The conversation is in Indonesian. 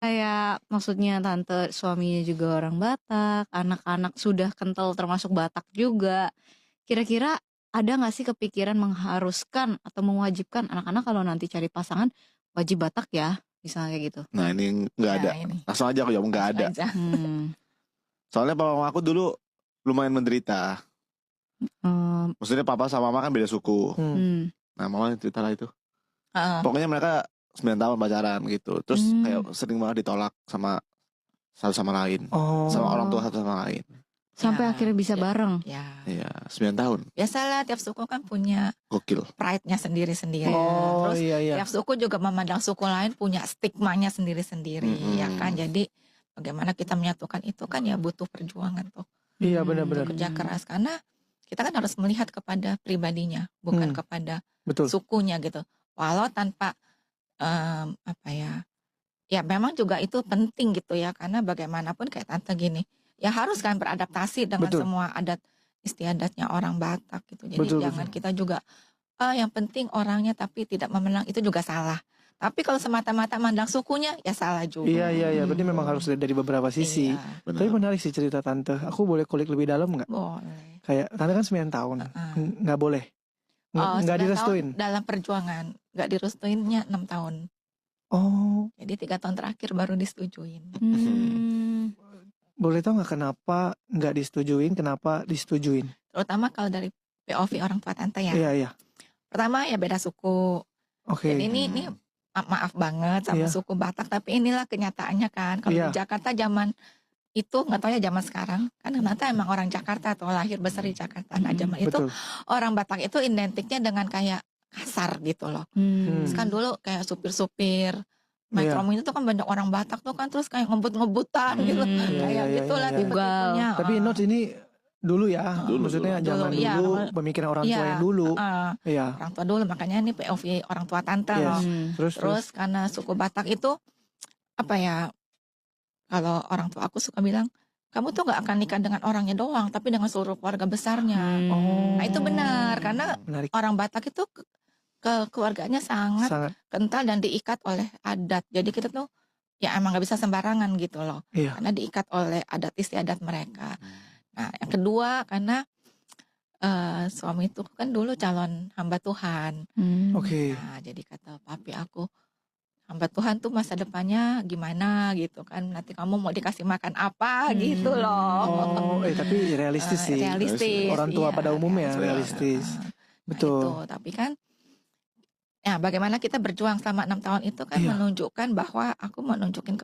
Kayak maksudnya tante suaminya juga orang Batak, anak-anak sudah kental termasuk Batak juga. Kira-kira ada nggak sih kepikiran mengharuskan atau mewajibkan anak-anak kalau nanti cari pasangan wajib Batak ya, misalnya kayak gitu? Nah ini nggak ada. Ya ini Langsung aja aku jawab nggak ada. langsung aja. Soalnya papa mama aku dulu lumayan menderita. Maksudnya papa sama mama kan beda suku. Nah mama cerita lah itu. Pokoknya mereka 9 tahun pacaran gitu. Terus kayak sering banget ditolak sama satu sama lain. Sama orang tua satu sama lain. Sampai Ya, akhirnya bisa bareng. Iya 9 tahun. Biasalah tiap suku kan punya Gokil. pride-nya sendiri-sendiri. Oh Terus iya. tiap suku juga memandang suku lain punya stigmanya sendiri-sendiri, ya kan. Jadi bagaimana kita menyatukan itu kan ya butuh perjuangan tuh. Iya benar-benar. Kerja keras karena kita kan harus melihat kepada pribadinya, bukan kepada Betul. sukunya gitu. Walau tanpa ya memang juga itu penting gitu ya, karena bagaimanapun kayak tante gini, ya harus kan beradaptasi dengan semua adat istiadatnya orang Batak gitu. Jadi jangan kita juga yang penting orangnya tapi tidak memandang, itu juga salah. Tapi kalau semata-mata mandang sukunya ya salah juga. Iya. Berarti memang harus dari beberapa sisi. Iya. Tapi menarik sih cerita tante. Aku boleh kulik lebih dalam nggak? Boleh. Kayak tante kan 9 tahun, nggak boleh. Nggak 9 direstuin. tahun dalam perjuangan, nggak direstuinnya 6 tahun. Oh. Jadi 3 tahun terakhir baru disetujuin. Boleh tahu nggak kenapa nggak disetujuin, kenapa disetujuin? Terutama kalau dari POV orang tua tante ya. Iya. Pertama ya beda suku. Oke. Jadi ini maaf banget sama suku Batak, tapi inilah kenyataannya kan. Kalau di Jakarta zaman itu nggak tahu ya zaman sekarang kan ternyata emang orang Jakarta atau lahir besar di Jakarta. Nah zaman itu orang Batak itu identiknya dengan kayak kasar gitu loh. Terus kan dulu kayak supir-supir metro mini itu kan banyak orang Batak tuh kan, terus kayak ngebut-ngebutan gitu. Kayak gitulah tipe-tipenya. Tapi Notes ini dulu ya, maksudnya zaman dulu pemikiran orang tua yang dulu. Orang tua dulu, makanya ini POV orang tua tante loh. Terus karena suku Batak itu kalau orang tua aku suka bilang, kamu tuh gak akan nikah dengan orangnya doang, tapi dengan seluruh keluarga besarnya. Nah itu benar, karena orang Batak itu keluarganya sangat kental dan diikat oleh adat. Jadi kita tuh ya emang gak bisa sembarangan gitu loh. Karena diikat oleh adat istiadat mereka. Nah yang kedua karena suami itu kan dulu calon hamba Tuhan. Nah jadi kata papi aku, hamba Tuhan tuh masa depannya gimana gitu kan, nanti kamu mau dikasih makan apa gitu loh. Tapi realistis sih. Realistis. Orang tua pada umumnya realistis. Betul. Itu, tapi kan ya bagaimana kita berjuang selama 6 tahun itu kan menunjukkan bahwa aku mau nunjukin